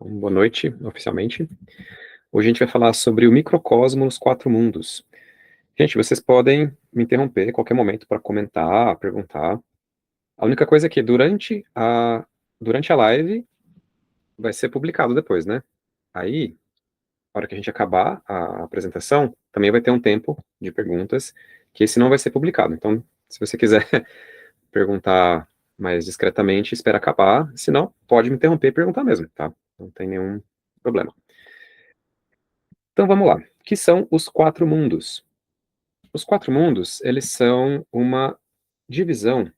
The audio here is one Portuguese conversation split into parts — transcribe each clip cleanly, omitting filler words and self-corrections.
Então, boa noite, oficialmente. Hoje a gente vai falar sobre o microcosmo nos quatro mundos. Gente, vocês podem me interromper a qualquer momento para comentar, perguntar. A única coisa é que durante a live vai ser publicado depois, né? Aí, na hora que a gente acabar a apresentação, também vai ter um tempo de perguntas, que esse não vai ser publicado. Então, se você quiser perguntar mais discretamente, espera acabar. Se não, pode me interromper e perguntar mesmo, tá? Não tem nenhum problema. Então vamos lá. O que são os quatro mundos? Os quatro mundos, eles são divisão,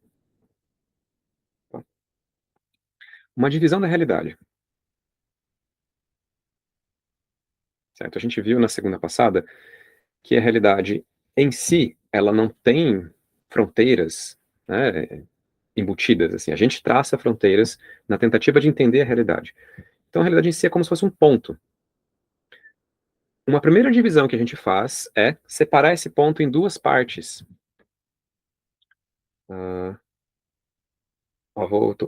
uma divisão da realidade, certo? A gente viu na segunda passada que a realidade em si, ela não tem fronteiras, né, embutidas, assim. A gente traça fronteiras na tentativa de entender a realidade. Então a realidade em si é como se fosse um ponto. Uma primeira divisão que a gente faz é separar esse ponto em duas partes.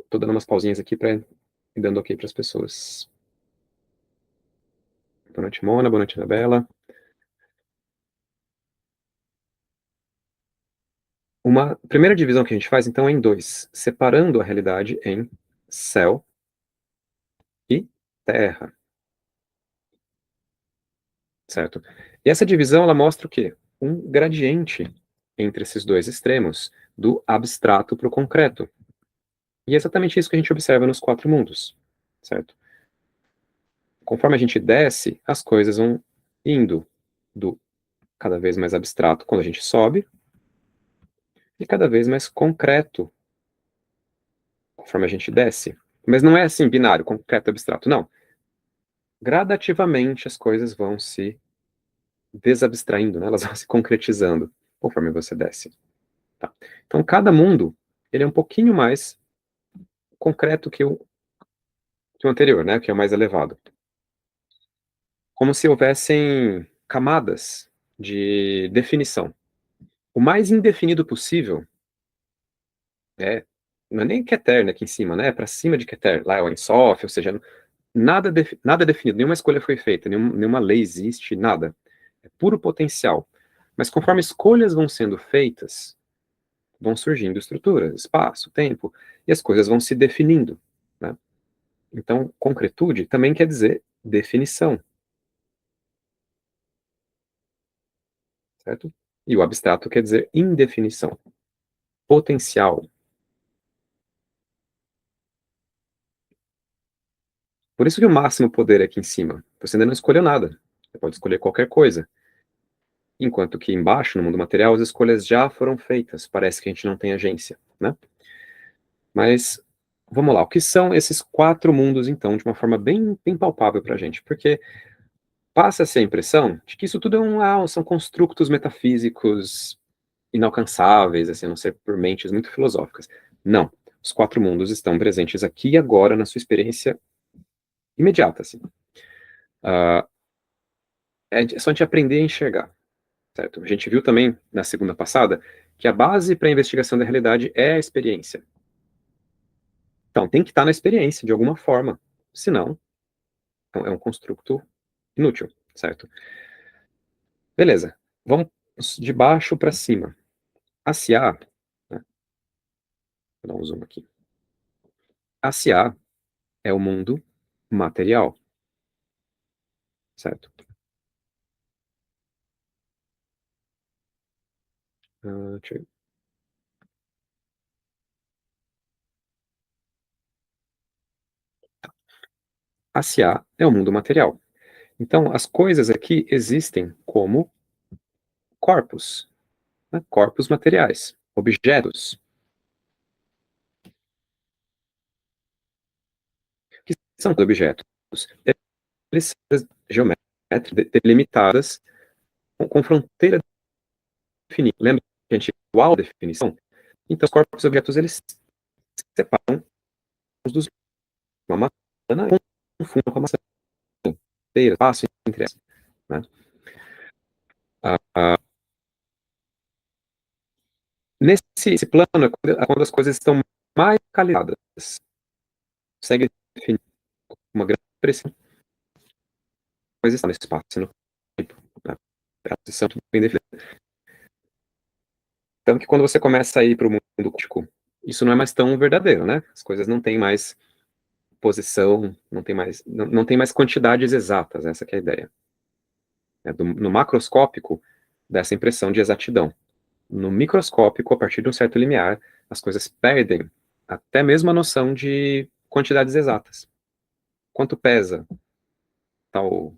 Tô dando umas pausinhas aqui para ir dando ok para as pessoas. Boa noite, Mona. Boa noite, Isabela. Uma primeira divisão que a gente faz, então, é em dois, separando a realidade em céu e terra, certo? E essa divisão, ela mostra o quê? Um gradiente entre esses dois extremos, do abstrato para o concreto. E é exatamente isso que a gente observa nos quatro mundos, certo? Conforme a gente desce, as coisas vão indo do cada vez mais abstrato quando a gente sobe, e cada vez mais concreto conforme a gente desce. Mas não é assim binário, concreto abstrato, não. Gradativamente as coisas vão se desabstraindo, né? Elas vão se concretizando conforme você desce. Tá? Então cada mundo ele é um pouquinho mais concreto que o anterior, né? Que é o mais elevado. Como se houvessem camadas de definição. O mais indefinido possível não é nem Keter, né, aqui em cima, né? É para cima de Keter, lá é o Ein Sof, ou seja, nada definido, nenhuma escolha foi feita, nenhuma lei existe, nada. É puro potencial. Mas conforme escolhas vão sendo feitas, vão surgindo estruturas, espaço, tempo, e as coisas vão se definindo, né? Então, concretude também quer dizer definição, certo? E o abstrato quer dizer indefinição, potencial. Por isso que o máximo poder é aqui em cima. Você ainda não escolheu nada. Você pode escolher qualquer coisa. Enquanto que embaixo, no mundo material, as escolhas já foram feitas. Parece que a gente não tem agência, né? Mas, vamos lá. O que são esses quatro mundos, então, de uma forma bem, bem palpável para a gente? Porque passa-se a impressão de que isso tudo são construtos metafísicos inalcançáveis, assim, a não ser por mentes muito filosóficas. Não. Os quatro mundos estão presentes aqui e agora na sua experiência imediata, assim. É só a gente aprender a enxergar, certo? A gente viu também, na segunda passada, que a base para a investigação da realidade é a experiência. Então, tem que estar na experiência, de alguma forma. Senão, é um construto inútil, certo? Beleza. Vamos de baixo para cima. A CA, né? Vou dar um zoom aqui. A CA é o mundo material, certo? Deixa eu... A CA é o mundo material. Então, as coisas aqui existem como corpos, né? Corpos materiais, objetos. Que são objetos? Eles são geométricas delimitadas com fronteira definida. Lembra que a gente igual a definição? Então, os corpos e objetos, eles se separam uns dos outros. Uma maçã confundam com a maçã. Fronteira, espaço entre elas. Né? Nesse plano, é quando as coisas estão mais localizadas. Consegue definir uma grande pressão, mas está no espaço e no tempo, né? Elas são tudo bem definidas. Tanto que quando você começa a ir para o mundo quântico, isso não é mais tão verdadeiro, né? As coisas não têm mais posição, não tem mais quantidades exatas, essa que é a ideia. No macroscópico, dá essa impressão de exatidão. No microscópico, a partir de um certo limiar, as coisas perdem até mesmo a noção de quantidades exatas. Quanto pesa tal,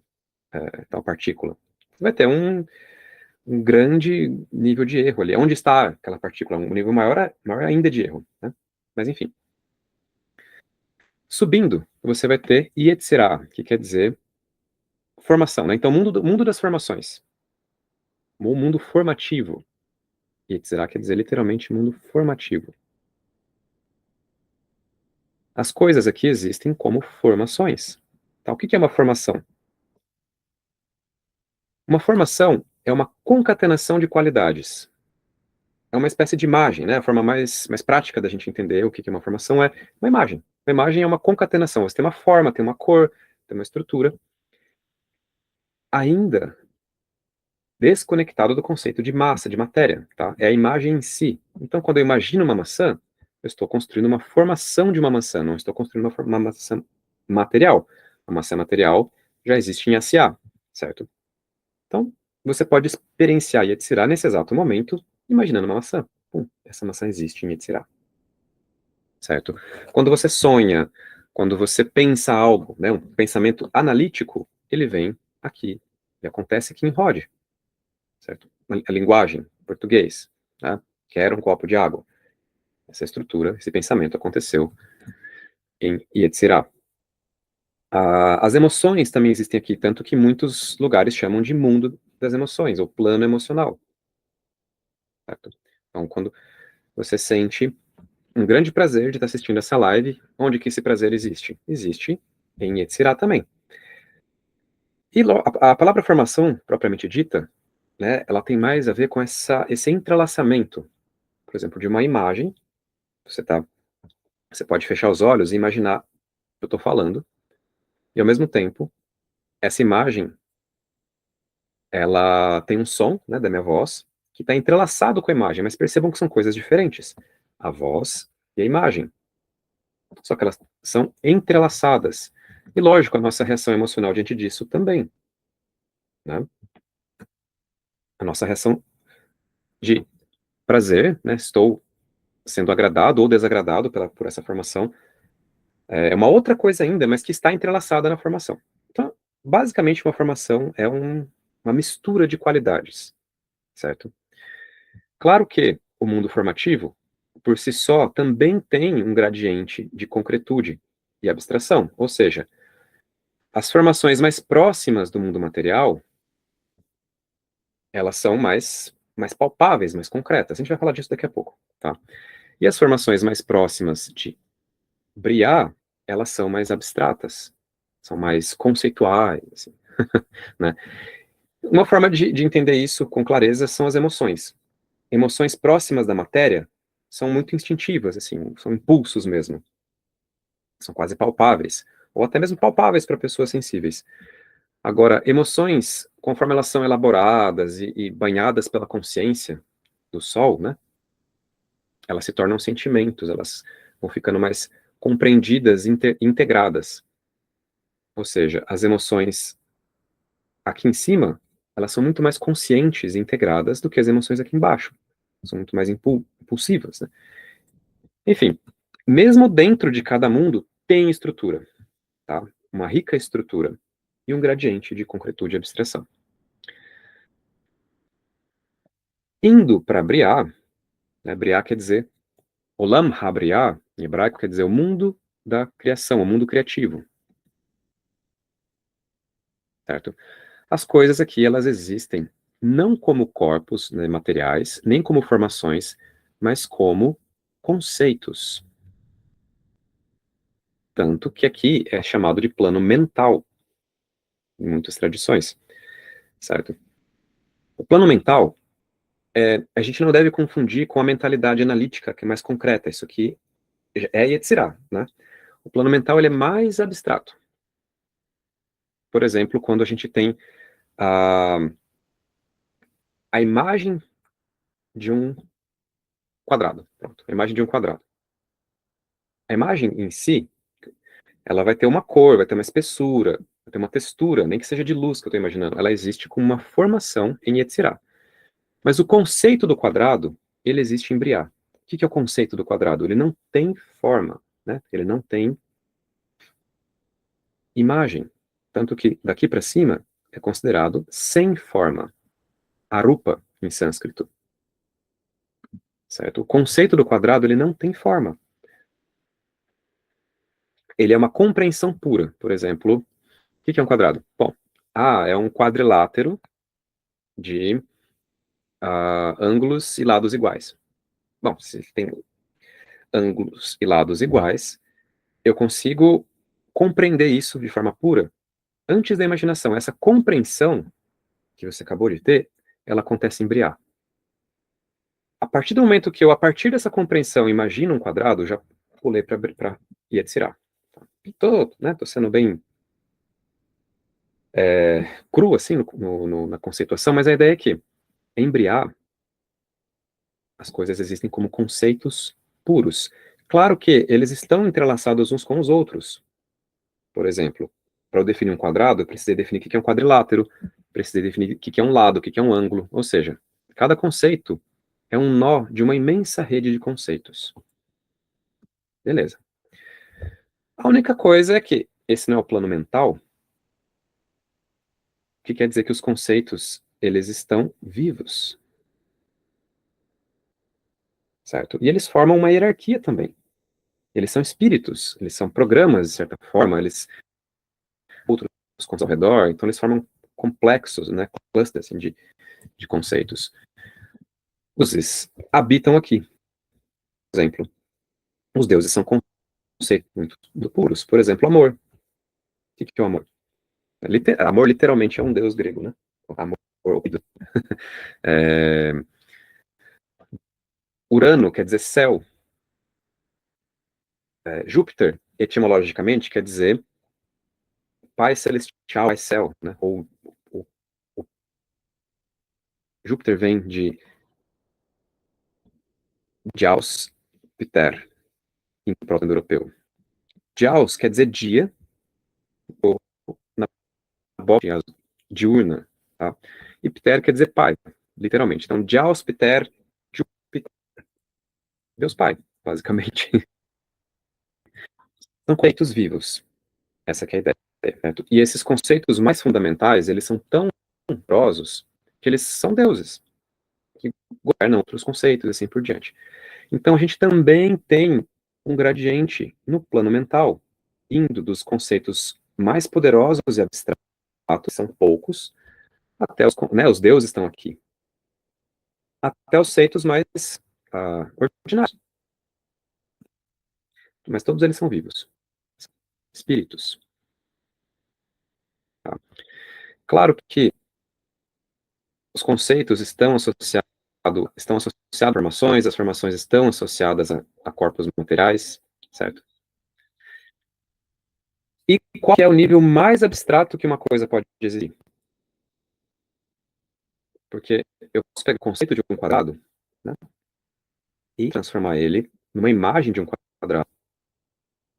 tal partícula? Vai ter um grande nível de erro ali. Onde está aquela partícula? Um nível maior ainda de erro, né? Mas enfim. Subindo, você vai ter Yetzirah, que quer dizer formação, né? Então, mundo das formações. O mundo formativo. Yetzirah quer dizer literalmente mundo formativo. As coisas aqui existem como formações. Tá? O que é uma formação? Uma formação é uma concatenação de qualidades. É uma espécie de imagem, né? A forma mais prática da gente entender o que é uma formação é uma imagem. Uma imagem é uma concatenação. Você tem uma forma, tem uma cor, tem uma estrutura. Ainda desconectado do conceito de massa, de matéria, tá? É a imagem em si. Então, quando eu imagino uma maçã, eu estou construindo uma formação de uma maçã, não estou construindo uma maçã material. A maçã material já existe em SA, certo? Então, você pode experienciar Yetzirah nesse exato momento, imaginando uma maçã. Essa maçã existe em Yetzirah, certo? Quando você sonha, quando você pensa algo, né, um pensamento analítico, ele vem aqui, e acontece aqui em Rod, certo? A linguagem, português, né? Quero um copo de água. Essa estrutura, esse pensamento aconteceu em Yetzirah. As emoções também existem aqui, tanto que muitos lugares chamam de mundo das emoções, ou plano emocional, certo? Então, quando você sente um grande prazer de estar assistindo essa live, onde que esse prazer existe? Existe em Yetzirah também. E a palavra formação, propriamente dita, né, ela tem mais a ver com esse entrelaçamento, por exemplo, de uma imagem. Você pode fechar os olhos e imaginar o que eu estou falando, e ao mesmo tempo, essa imagem, ela tem um som, né, da minha voz, que está entrelaçado com a imagem, mas percebam que são coisas diferentes. A voz e a imagem. Só que elas são entrelaçadas. E lógico, a nossa reação emocional diante disso também, né? A nossa reação de prazer, né? Estou sendo agradado ou desagradado por essa formação. É uma outra coisa ainda, mas que está entrelaçada na formação. Então, basicamente, uma formação é uma mistura de qualidades, certo? Claro que o mundo formativo, por si só, também tem um gradiente de concretude e abstração, ou seja, as formações mais próximas do mundo material, elas são mais palpáveis, mais concretas. A gente vai falar disso daqui a pouco, tá? E as formações mais próximas de Briá, elas são mais abstratas, são mais conceituais, assim, né? Uma forma de entender isso com clareza são as emoções. Emoções próximas da matéria são muito instintivas, assim, são impulsos mesmo, são quase palpáveis, ou até mesmo palpáveis para pessoas sensíveis. Agora, emoções, conforme elas são elaboradas e banhadas pela consciência do sol, né, elas se tornam sentimentos, elas vão ficando mais compreendidas, integradas. Ou seja, as emoções aqui em cima, elas são muito mais conscientes e integradas do que as emoções aqui embaixo. São muito mais impulsivas, né? Enfim, mesmo dentro de cada mundo tem estrutura, tá? Uma rica estrutura e um gradiente de concretude e abstração. Indo para Briá, né, Briá quer dizer Olam HaBriá, em hebraico quer dizer o mundo da criação, o mundo criativo, certo? As coisas aqui, elas existem não como corpos, né, materiais, nem como formações, mas como conceitos. Tanto que aqui é chamado de plano mental, em muitas tradições, certo? O plano mental, a gente não deve confundir com a mentalidade analítica, que é mais concreta. Isso aqui é Yetzirah, né? O plano mental, ele é mais abstrato. por exemplo, quando a gente tem a imagem de um quadrado. Pronto, a imagem de um quadrado. A imagem em si, ela vai ter uma cor, vai ter uma espessura, vai ter uma textura, nem que seja de luz que eu estou imaginando. Ela existe com uma formação em Yetzirah. Mas o conceito do quadrado, ele existe em Briá. O que é o conceito do quadrado? Ele não tem forma, né? Ele não tem imagem. Tanto que daqui para cima é considerado sem forma. Arupa, em sânscrito. Certo? O conceito do quadrado, ele não tem forma. Ele é uma compreensão pura. Por exemplo, o que é um quadrado? Bom, é um quadrilátero de ângulos e lados iguais. Bom, se tem ângulos e lados iguais, eu consigo compreender isso de forma pura antes da imaginação. Essa compreensão que você acabou de ter, ela acontece em Briá. A partir do momento que eu, a partir dessa compreensão, imagino um quadrado, já pulei para Yetzirah. Tô sendo bem cru, assim, na conceituação, mas a ideia é que, em Briá, as coisas existem como conceitos puros. Claro que eles estão entrelaçados uns com os outros. Por exemplo, para eu definir um quadrado, eu precisei definir o que é um quadrilátero, precisei definir o que é um lado, o que é um ângulo. Ou seja, cada conceito é um nó de uma imensa rede de conceitos. Beleza. A única coisa é que esse não é o plano mental, o que quer dizer que os conceitos, eles estão vivos. Certo? E eles formam uma hierarquia também. Eles são espíritos, eles são programas, de certa forma, eles outros conceitos ao redor, então eles formam complexos, né, clusters assim, de conceitos. Os deuses habitam aqui. Por exemplo, os deuses são conceitos muito puros. Por exemplo, amor. O que é o amor? Amor literalmente é um deus grego, né? Amor. É... Urano quer dizer céu. Júpiter, etimologicamente, quer dizer pai celestial, pai céu, né? Ou Júpiter vem de Diaus Piter, em proto-europeu. Diaus quer dizer dia, ou na bola diurna, tá? E Pter quer dizer pai, literalmente. Então, Diaus Pter, Júpiter, Deus Pai, basicamente. São conceitos vivos. Essa que é a ideia. Certo? E esses conceitos mais fundamentais, eles são tão poderosos que eles são deuses, que governam outros conceitos e assim por diante. Então, a gente também tem um gradiente no plano mental, indo dos conceitos mais poderosos e abstratos, são poucos, até os deuses estão aqui, até os conceitos mais ordinários. Mas todos eles são vivos. Espíritos. Tá? Claro que os conceitos estão associados a formações, as formações estão associadas a corpos materiais, certo? E qual é o nível mais abstrato que uma coisa pode existir? Porque eu posso pegar o conceito de um quadrado, né, e transformar ele numa imagem de um quadrado.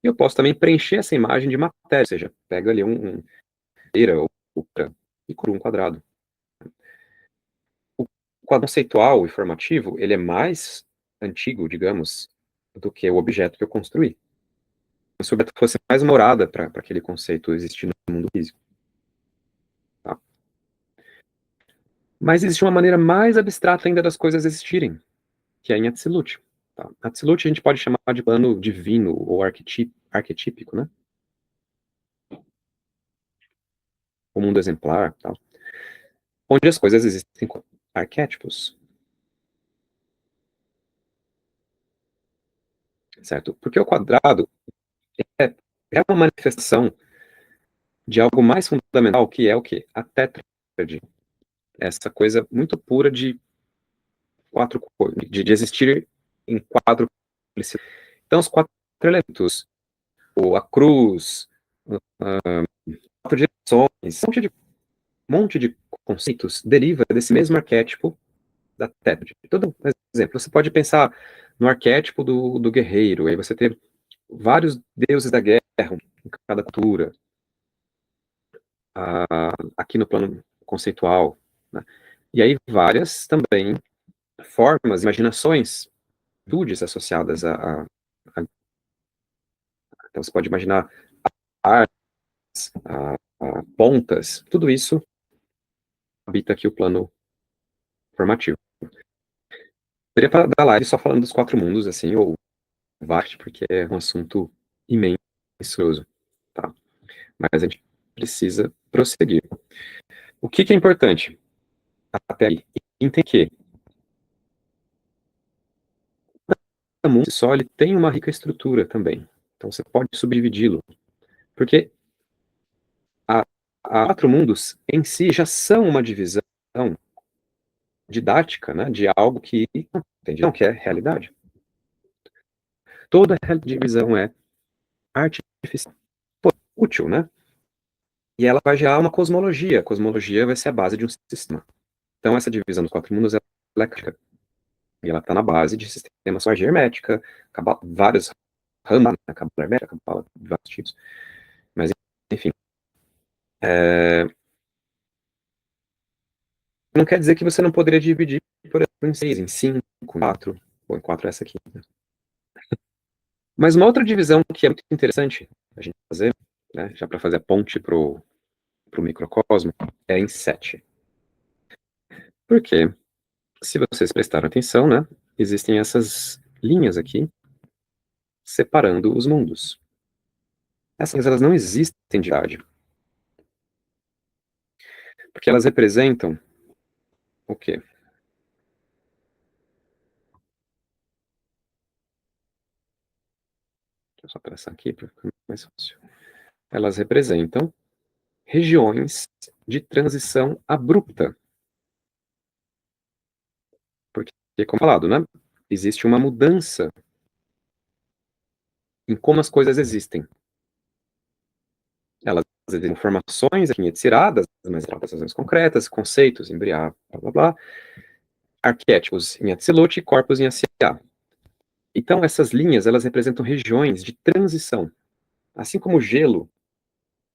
E eu posso também preencher essa imagem de matéria, ou seja, pega ali um madeira ou e cria um quadrado. O quadro conceitual e formativo, ele é mais antigo, digamos, do que o objeto que eu construí. Se o objeto fosse mais morada para aquele conceito existir no mundo físico. Tá? Mas existe uma maneira mais abstrata ainda das coisas existirem, que é em Atzilut. Tá? Atzilut a gente pode chamar de plano divino ou arquetípico, né? O mundo exemplar, tá? Onde as coisas existem como arquétipos. Certo? Porque o quadrado é uma manifestação de algo mais fundamental, que é o quê? A tétrade. Essa coisa muito pura de quatro cores, de existir em quatro cores. Então, os quatro elementos, a cruz, direções, um monte de conceitos deriva desse mesmo arquétipo da tétrade. Todo exemplo, você pode pensar no arquétipo do guerreiro, aí você tem vários deuses da guerra em cada cultura, aqui no plano conceitual, né? E aí várias também formas, imaginações, atitudes associadas então você pode imaginar artes, pontas, tudo isso habita aqui o plano formativo. Poderia dar live só falando dos quatro mundos, assim, ou VART, porque é um assunto imenso, tá? Mas a gente precisa prosseguir. O que é importante até aí? Entender que cada mundo só ele tem uma rica estrutura também. Então você pode subdividi-lo. Porque a quatro mundos em si já são uma divisão didática, né, de algo que não que é realidade. Toda divisão é artificial, útil, né? E ela vai gerar uma cosmologia. A cosmologia vai ser a base de um sistema. Então essa divisão dos quatro mundos é eclética. E ela está na base de sistemas de magia hermética, vários ramos, né, cabala hermética, cabala de vários tipos. Mas, enfim. Não quer dizer que você não poderia dividir, por exemplo, em 6, em 5, em 4. Bom, em 4 é essa aqui. Né? Mas uma outra divisão que é muito interessante a gente fazer, né, já para fazer a ponte para o microcosmo, é em 7. Porque, se vocês prestaram atenção, né, existem essas linhas aqui separando os mundos. Essas elas não existem de verdade. Porque elas representam o quê? Deixa eu só traçar aqui para ficar mais fácil. Elas representam regiões de transição abrupta. Porque, como falado, né, existe uma mudança em como as coisas existem. Elas existem informações aqui em Yetzirah, mas representações concretas, conceitos em Briá, blá blá blá, arquétipos em Atzilut e corpos em Asiá. Então, essas linhas, elas representam regiões de transição. Assim como o gelo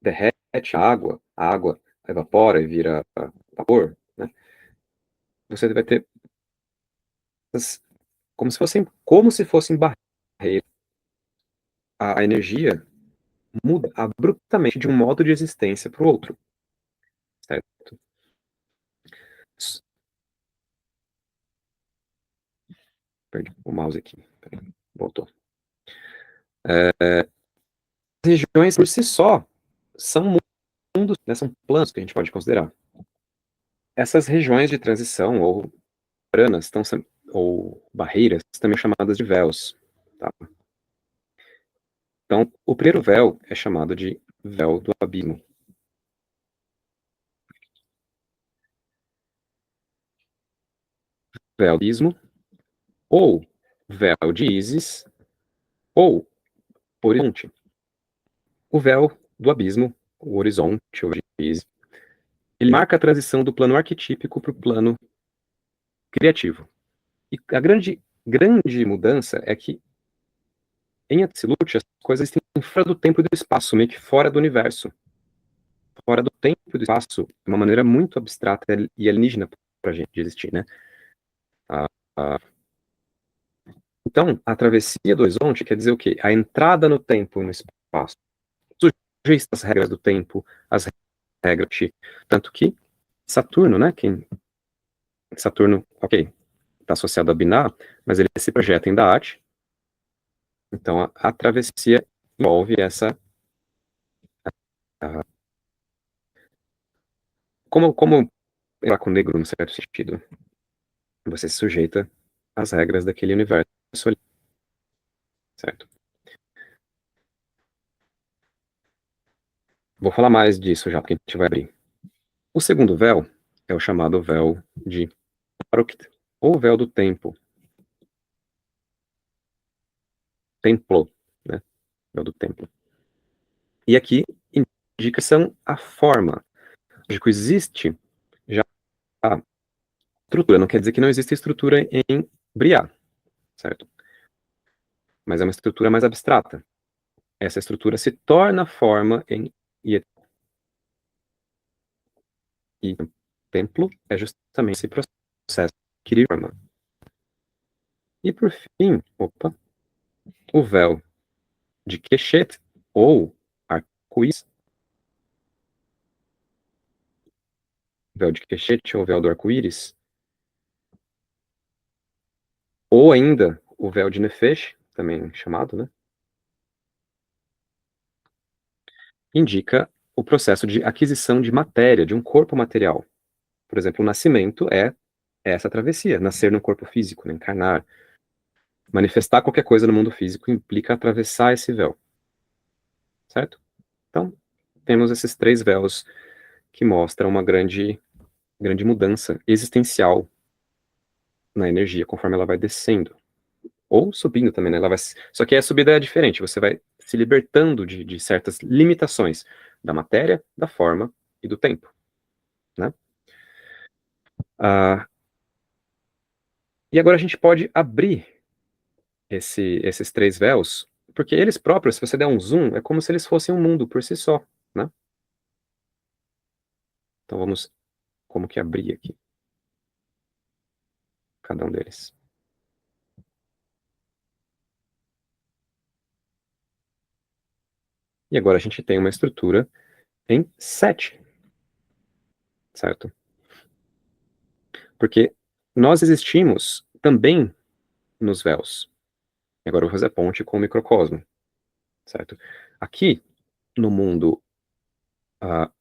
derrete a água evapora e vira vapor, né? Você vai ter como se fossem barreiras. A energia muda abruptamente de um modo de existência para o outro, certo? Perdi o mouse aqui. Voltou. As regiões por si só são mundos, né, são planos que a gente pode considerar. Essas regiões de transição ou pranas ou barreiras também chamadas de véus. Tá? Então, o primeiro véu é chamado de véu do abismo. Véu do abismo, ou véu de Ísis, ou horizonte. O véu do abismo, o horizonte, ou de Ísis, ele marca a transição do plano arquetípico para o plano criativo. E a grande mudança é que em Atzilut as coisas estão fora do tempo e do espaço, meio que fora do universo. Fora do tempo e do espaço, de uma maneira muito abstrata e alienígena para a gente existir, né? Ah, ah. Então, a travessia do horizonte quer dizer o quê? A entrada no tempo e no espaço. Sujeito às regras do tempo, as regras de... Tanto que Saturno, né? Saturno, ok, está associado a Binah, mas ele se projeta em Da'at. Então, a travessia envolve essa... Como buraco negro, no certo sentido. Você se sujeita às regras daquele universo ali, certo? Vou falar mais disso já, porque a gente vai abrir. O segundo véu é o chamado véu de Parukt, ou véu do tempo. Templo, né? Véu do templo. E aqui indica são a forma. Lógico, existe já a estrutura, não quer dizer que não existe estrutura em Briar, certo? Mas é uma estrutura mais abstrata. Essa estrutura se torna forma em Yet. E o templo é justamente esse processo de adquirir forma. E por fim, o véu de Keshet, ou arco-íris, véu de Keshet, ou véu do arco-íris, ou ainda o véu de Nefesh, também chamado, né? Indica o processo de aquisição de matéria, de um corpo material. Por exemplo, o nascimento é essa travessia, nascer no corpo físico, né? Encarnar. Manifestar qualquer coisa no mundo físico implica atravessar esse véu, certo? Então, temos esses três véus que mostram uma grande mudança existencial na energia conforme ela vai descendo. Ou subindo também, né? Só que a subida é diferente, você vai se libertando de certas limitações da matéria, da forma e do tempo, né? Ah, e agora a gente pode abrir esses três véus, porque eles próprios, se você der um zoom, é como se eles fossem um mundo por si só, né? Então vamos como que abrir aqui cada um deles. E agora a gente tem uma estrutura em 7, certo? Porque nós existimos também nos véus. E agora eu vou fazer a ponte com o microcosmo, certo? Aqui, no mundo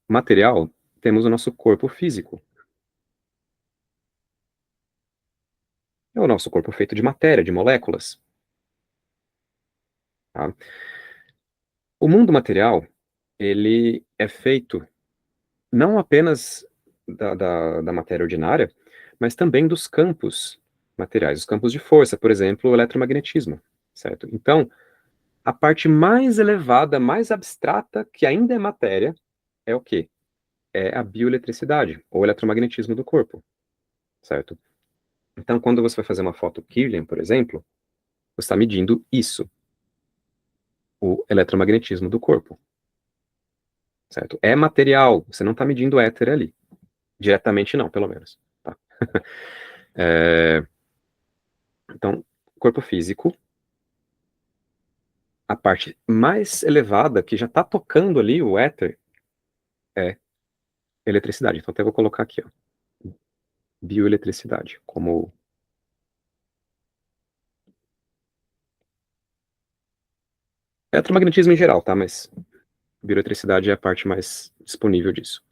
material, temos o nosso corpo físico. É o nosso corpo feito de matéria, de moléculas. Tá? O mundo material, ele é feito não apenas da matéria ordinária, mas também dos campos materiais, os campos de força, por exemplo, o eletromagnetismo, certo? Então, a parte mais elevada, mais abstrata, que ainda é matéria, é o quê? É a bioeletricidade, ou eletromagnetismo do corpo, certo? Então, quando você vai fazer uma foto Kirlian, por exemplo, você está medindo isso, o eletromagnetismo do corpo, certo? É material, você não está medindo éter ali. Diretamente não, pelo menos. Tá? Então, corpo físico, a parte mais elevada, que já está tocando ali o éter, é eletricidade. Então, até vou colocar aqui, ó, bioeletricidade, como eletromagnetismo em geral, tá? Mas bioeletricidade é a parte mais disponível disso.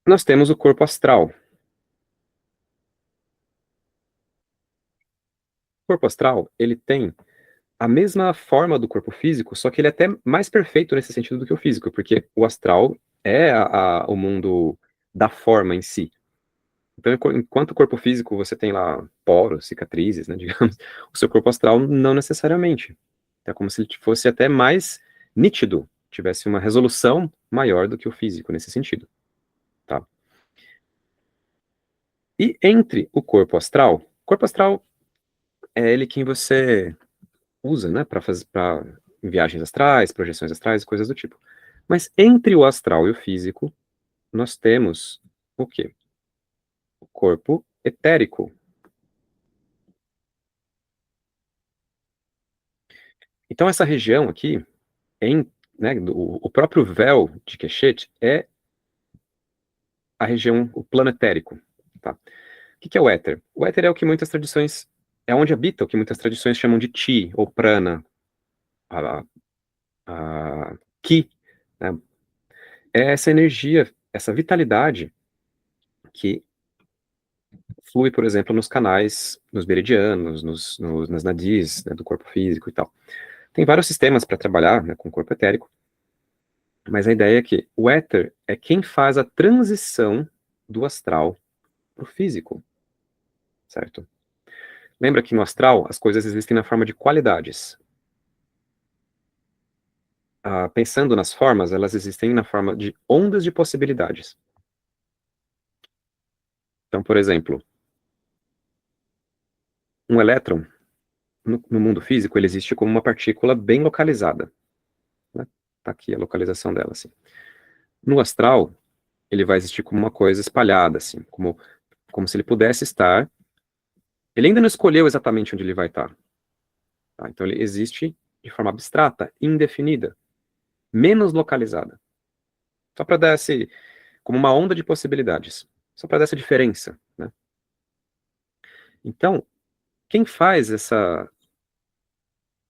Nós temos o corpo astral. O corpo astral, ele tem a mesma forma do corpo físico, só que ele é até mais perfeito nesse sentido do que o físico, porque o astral é o mundo da forma em si. Então, enquanto o corpo físico você tem lá poros, cicatrizes, né, digamos, o seu corpo astral não necessariamente. É como se ele fosse até mais nítido, tivesse uma resolução maior do que o físico nesse sentido, tá? E entre o corpo astral é ele quem você usa, né, para fazer para viagens astrais, projeções astrais, coisas do tipo. Mas entre o astral e o físico, nós temos o quê? O corpo etérico. Então essa região aqui, né, o próprio véu de Keshet é a região, o plano etérico, tá? O que é o éter? O éter é o que muitas tradições, é onde habita o que muitas tradições chamam de Chi, ou Prana, a, Ki, né? É essa energia, essa vitalidade que flui, por exemplo, nos canais, nos meridianos, nas nadis, né, do corpo físico e tal. Tem vários sistemas para trabalhar, né, com o corpo etérico, mas a ideia é que o éter é quem faz a transição do astral para o físico, certo? Lembra que no astral as coisas existem na forma de qualidades. pensando nas formas, elas existem na forma de ondas de possibilidades. Então, por exemplo, um elétron, no mundo físico, ele existe como uma partícula bem localizada, né? Tá aqui a localização dela, assim. No astral, ele vai existir como uma coisa espalhada, assim, como se ele pudesse estar. Ele ainda não escolheu exatamente onde ele vai estar, tá? Então ele existe de forma abstrata, indefinida, menos localizada. Só para dar como uma onda de possibilidades. Só para dar essa diferença, né? Então, quem faz essa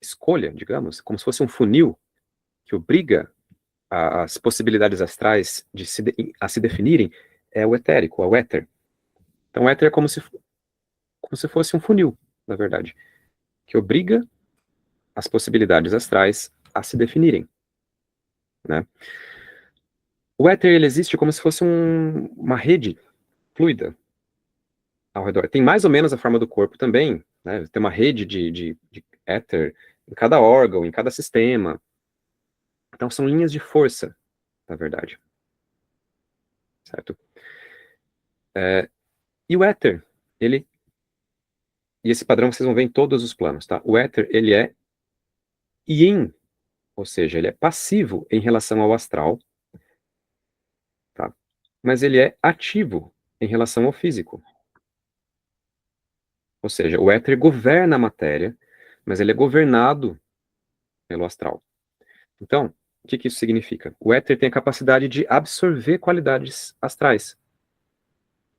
escolha, digamos, como se fosse um funil que obriga as possibilidades astrais a se definirem, é o etérico, é o éter. Então, o éter é como se fosse um funil, na verdade, que obriga as possibilidades astrais a se definirem, né? O éter, ele existe como se fosse uma rede fluida ao redor. Tem mais ou menos a forma do corpo também, né? Tem uma rede de éter em cada órgão, em cada sistema. Então, são linhas de força, na verdade, certo? E o éter, ele... E esse padrão vocês vão ver em todos os planos, tá? O éter, ele é yin, ou seja, ele é passivo em relação ao astral, tá? Mas ele é ativo em relação ao físico. Ou seja, o éter governa a matéria, mas ele é governado pelo astral. Então, o que isso significa? O éter tem a capacidade de absorver qualidades astrais.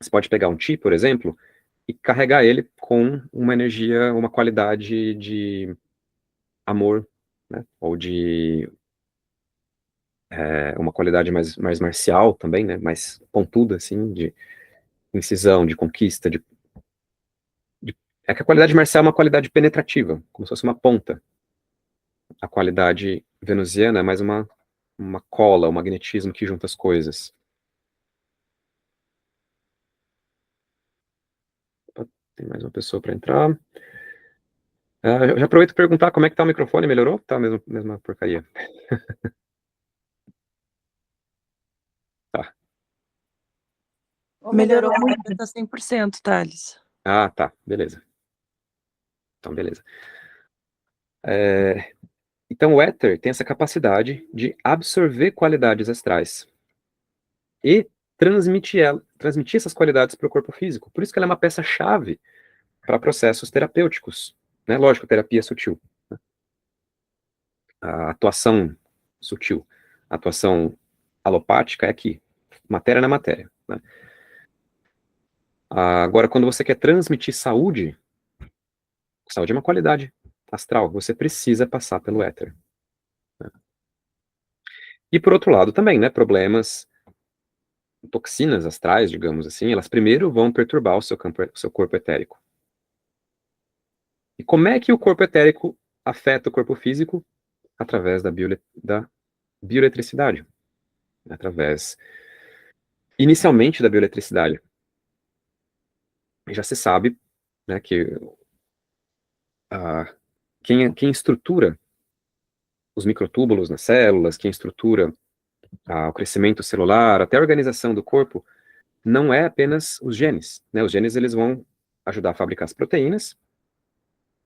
Você pode pegar um chi, por exemplo, e carregar ele com uma energia, uma qualidade de amor, né? Ou de uma qualidade mais marcial também, né? Mais pontuda, assim, de incisão, de conquista, é que a qualidade marcial é uma qualidade penetrativa, como se fosse uma ponta. A qualidade venusiana é mais uma cola, um magnetismo que junta as coisas. Tem mais uma pessoa para entrar. Eu já aproveito para perguntar como é que tá o microfone, melhorou? Tá a mesma porcaria. Tá. Melhorou muito, tá 100%, Thales. Ah, tá, beleza. Então, beleza. Então, o éter tem essa capacidade de absorver qualidades astrais e transmitir essas qualidades para o corpo físico. Por isso que ela é uma peça-chave para processos terapêuticos, né? Lógico, terapia sutil, né? A atuação sutil, a atuação alopática é aqui, matéria na matéria, né? Agora, quando você quer transmitir saúde, saúde é uma qualidade astral, você precisa passar pelo éter, né? E por outro lado também, né, problemas, toxinas astrais, digamos assim, elas primeiro vão perturbar o seu corpo etérico. E como é que o corpo etérico afeta o corpo físico? Através da bioeletricidade, através, inicialmente, da bioeletricidade. Já se sabe, né, que quem estrutura os microtúbulos nas células, quem estrutura o crescimento celular, até a organização do corpo, não é apenas os genes, né? Os genes, eles vão ajudar a fabricar as proteínas,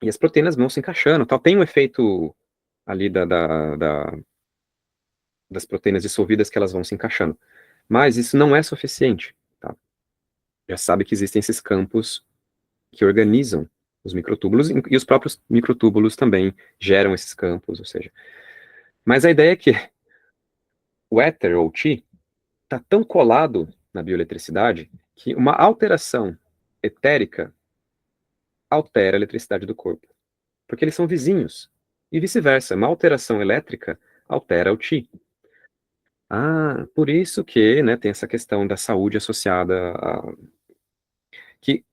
e as proteínas vão se encaixando, tal. Tem um efeito ali das proteínas dissolvidas que elas vão se encaixando. Mas isso não é suficiente, tá? Já sabe que existem esses campos que organizam os microtúbulos, e os próprios microtúbulos também geram esses campos, ou seja. Mas a ideia é que o éter, ou chi, está tão colado na bioeletricidade que uma alteração etérica altera a eletricidade do corpo. Porque eles são vizinhos. E vice-versa, uma alteração elétrica altera o chi. Por isso que, né, tem essa questão da saúde associada que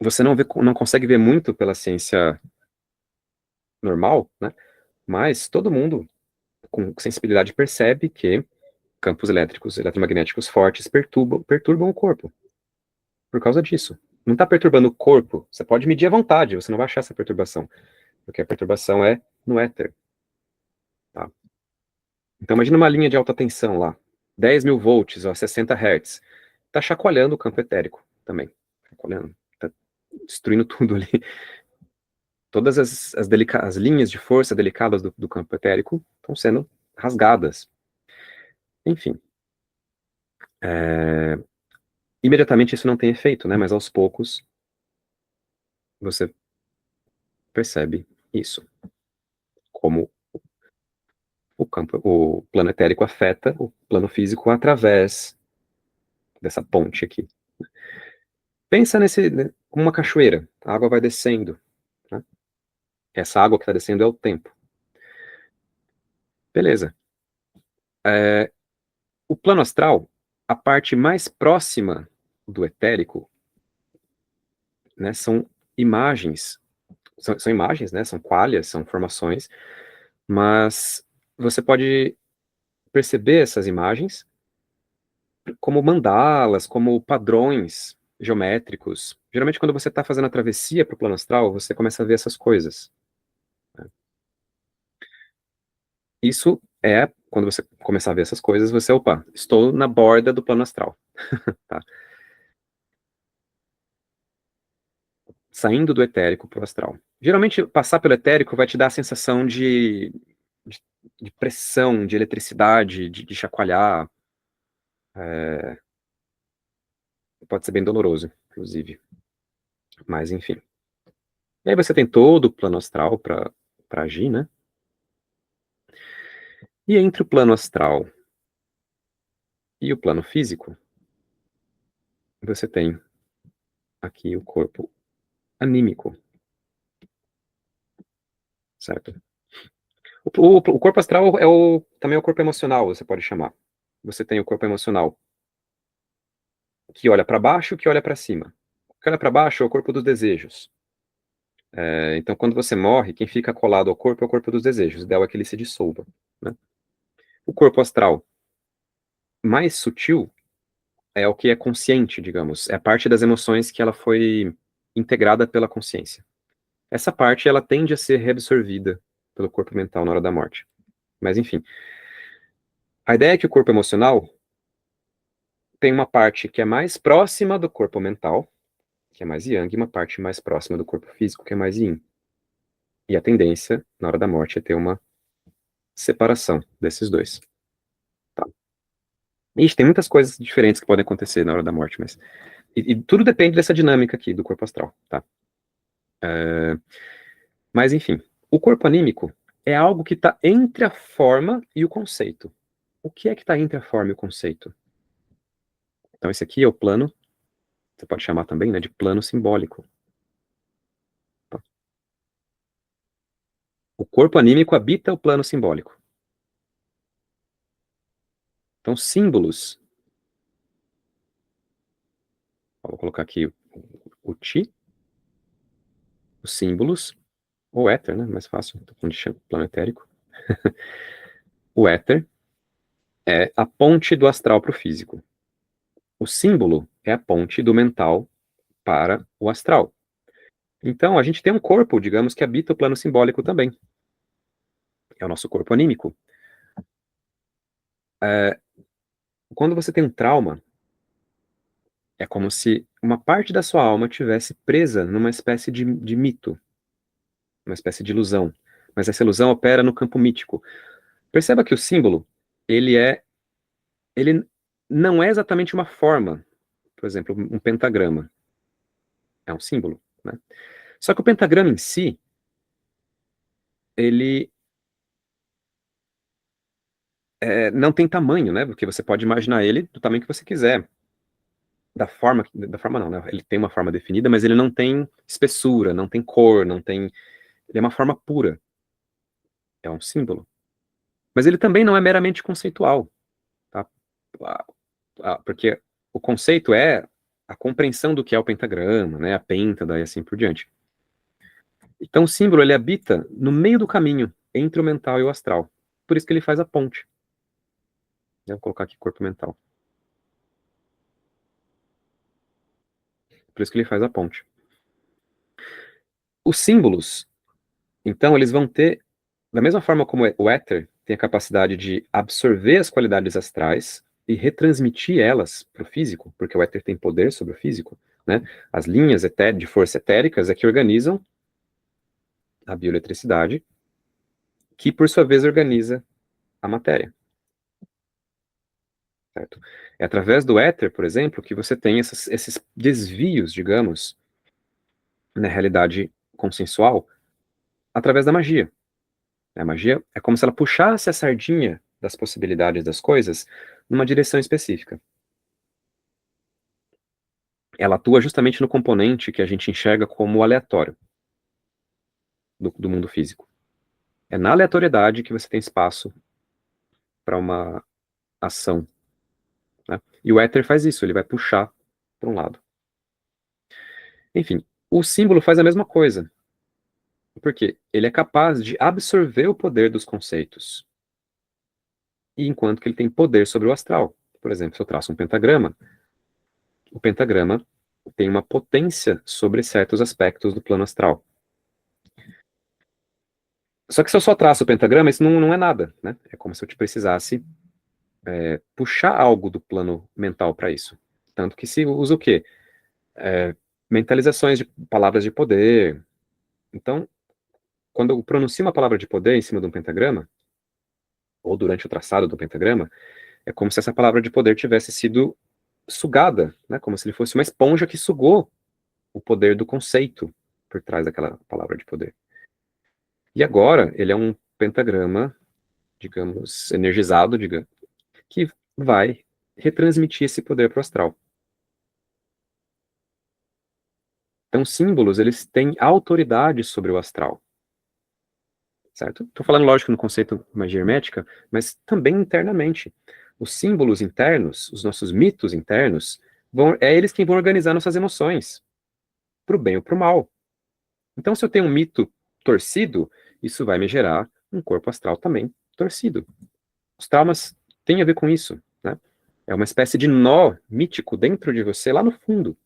você não consegue ver muito pela ciência normal, né? Mas todo mundo com sensibilidade percebe que campos elétricos, eletromagnéticos fortes perturbam o corpo. Por causa disso. Não está perturbando o corpo. Você pode medir à vontade, você não vai achar essa perturbação. Porque a perturbação é no éter. Tá? Então imagina uma linha de alta tensão lá, 10.000 volts, ó, 60 Hz. Tá chacoalhando o campo etérico também. Chacoalhando, tá destruindo tudo ali. Todas as linhas de força delicadas do campo etérico estão sendo rasgadas. Enfim. Imediatamente isso não tem efeito, né? Mas aos poucos você percebe isso. Como o plano etérico afeta o plano físico através dessa ponte aqui. Pensa né, como uma cachoeira. A água vai descendo, né? Essa água que está descendo é o tempo. Beleza. O plano astral, a parte mais próxima do etérico, né, são imagens. São imagens, né? São qualias, são formações. Mas você pode perceber essas imagens como mandalas, como padrões geométricos. Geralmente, quando você está fazendo a travessia para o plano astral, você começa a ver essas coisas. Isso é, quando você começar a ver essas coisas, você, opa, estou na borda do plano astral. Tá? Saindo do etérico para o astral. Geralmente, passar pelo etérico vai te dar a sensação de, de pressão, de eletricidade, de chacoalhar. Pode ser bem doloroso, inclusive. Mas, enfim. E aí você tem todo o plano astral para agir, né? E entre o plano astral e o plano físico, você tem aqui o corpo anímico, certo? O corpo astral também é o corpo emocional, você pode chamar. Você tem o corpo emocional que olha para baixo, que olha para cima. O que olha para baixo é o corpo dos desejos. Então, quando você morre, quem fica colado ao corpo é o corpo dos desejos. O ideal é que ele se dissolva, né? O corpo astral mais sutil é o que é consciente, digamos. É a parte das emoções que ela foi integrada pela consciência. Essa parte, ela tende a ser reabsorvida pelo corpo mental na hora da morte. Mas, enfim. A ideia é que o corpo emocional tem uma parte que é mais próxima do corpo mental, que é mais yang, e uma parte mais próxima do corpo físico, que é mais yin. E a tendência, na hora da morte, é ter uma separação desses dois. Tá? Ixi, tem muitas coisas diferentes que podem acontecer na hora da morte, mas... E tudo depende dessa dinâmica aqui do corpo astral, tá? Mas, enfim, o corpo anímico é algo que está entre a forma e o conceito. O que é que está entre a forma e o conceito? Então, esse aqui é o plano, você pode chamar também, né, de plano simbólico. Tá? O corpo anímico habita o plano simbólico. Então, símbolos. Vou colocar aqui o Ti, os símbolos, ou éter, né? Mais fácil, estou falando de plano etérico. O éter é a ponte do astral para o físico. O símbolo é a ponte do mental para o astral. Então, a gente tem um corpo, digamos, que habita o plano simbólico também. É o nosso corpo anímico. Quando você tem um trauma, é como se uma parte da sua alma tivesse presa numa espécie de mito, uma espécie de ilusão. Mas essa ilusão opera no campo mítico. Perceba que o símbolo, ele não é exatamente uma forma. Por exemplo, um pentagrama. É um símbolo, né? Só que o pentagrama em si, ele não tem tamanho, né? Porque você pode imaginar ele do tamanho que você quiser. Da forma não, né? Ele tem uma forma definida, mas ele não tem espessura, não tem cor, não tem... Ele é uma forma pura. É um símbolo. Mas ele também não é meramente conceitual, tá? Porque o conceito é a compreensão do que é o pentagrama, né? A pêntada e assim por diante. Então o símbolo, ele habita no meio do caminho entre o mental e o astral. Por isso que ele faz a ponte. Vou colocar aqui corpo mental. Por isso que ele faz a ponte. Os símbolos, então, eles vão ter, da mesma forma como o éter tem a capacidade de absorver as qualidades astrais e retransmitir elas para o físico, porque o éter tem poder sobre o físico, né? As linhas de força etéricas é que organizam a bioeletricidade, que por sua vez organiza a matéria, certo? É através do éter, por exemplo, que você tem esses desvios, digamos, na realidade consensual, através da magia. A magia é como se ela puxasse a sardinha das possibilidades das coisas numa direção específica. Ela atua justamente no componente que a gente enxerga como aleatório do mundo físico. É na aleatoriedade que você tem espaço para uma ação, né? E o éter faz isso, ele vai puxar para um lado. Enfim, o símbolo faz a mesma coisa, porque ele é capaz de absorver o poder dos conceitos, e enquanto que ele tem poder sobre o astral. Por exemplo, se eu traço um pentagrama, o pentagrama tem uma potência sobre certos aspectos do plano astral. Só que se eu só traço o pentagrama, isso não é nada, né? É como se eu te precisasse puxar algo do plano mental para isso. Tanto que se usa o quê? Mentalizações de palavras de poder. Então, quando eu pronuncio uma palavra de poder em cima de um pentagrama, ou durante o traçado do pentagrama, é como se essa palavra de poder tivesse sido sugada, né? Como se ele fosse uma esponja que sugou o poder do conceito por trás daquela palavra de poder. E agora, ele é um pentagrama, digamos, energizado, digamos, que vai retransmitir esse poder para o astral. Então, símbolos, eles têm autoridade sobre o astral, certo? Estou falando, lógico, no conceito magia hermética, mas também internamente. Os símbolos internos, os nossos mitos internos, é eles quem vão organizar nossas emoções, para o bem ou para o mal. Então, se eu tenho um mito torcido, isso vai me gerar um corpo astral também torcido. Os traumas têm a ver com isso, né? É uma espécie de nó mítico dentro de você, lá no fundo,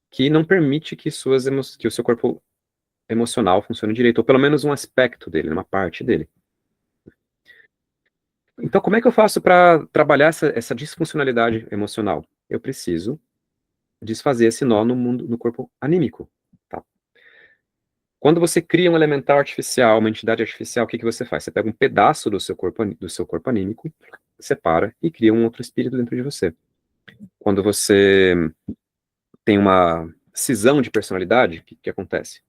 que não permite que o seu corpo emocional funcione direito, ou pelo menos um aspecto dele, uma parte dele. Então, como é que eu faço para trabalhar essa disfuncionalidade emocional? Eu preciso desfazer esse nó no mundo, no corpo anímico, tá? Quando você cria um elemental artificial, uma entidade artificial, o que que você faz? Você pega um pedaço do seu corpo anímico, separa e cria um outro espírito dentro de você. Quando você tem uma cisão de personalidade, o que que acontece?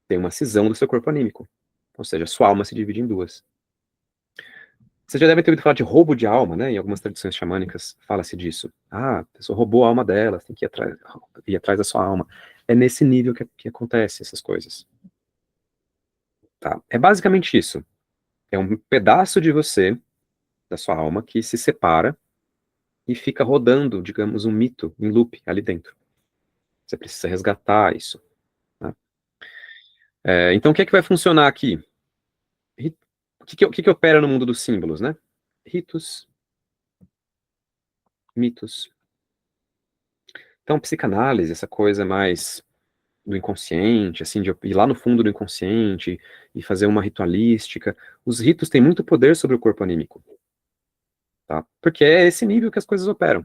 Tem uma cisão do seu corpo anímico. Ou seja, sua alma se divide em duas. Você já deve ter ouvido falar de roubo de alma, né? Em algumas tradições xamânicas fala-se disso. Ah, a pessoa roubou a alma dela, tem que ir atrás da sua alma. É nesse nível que acontece essas coisas. Tá? É basicamente isso. É um pedaço de você, da sua alma, que se separa e fica rodando, digamos, um mito em loop ali dentro. Você precisa resgatar isso, né? Então, o que é que vai funcionar aqui? O que opera no mundo dos símbolos, né? Ritos, mitos. Então, psicanálise, essa coisa mais do inconsciente, assim, de ir lá no fundo do inconsciente e fazer uma ritualística. Os ritos têm muito poder sobre o corpo anímico, tá? Porque é esse nível que as coisas operam.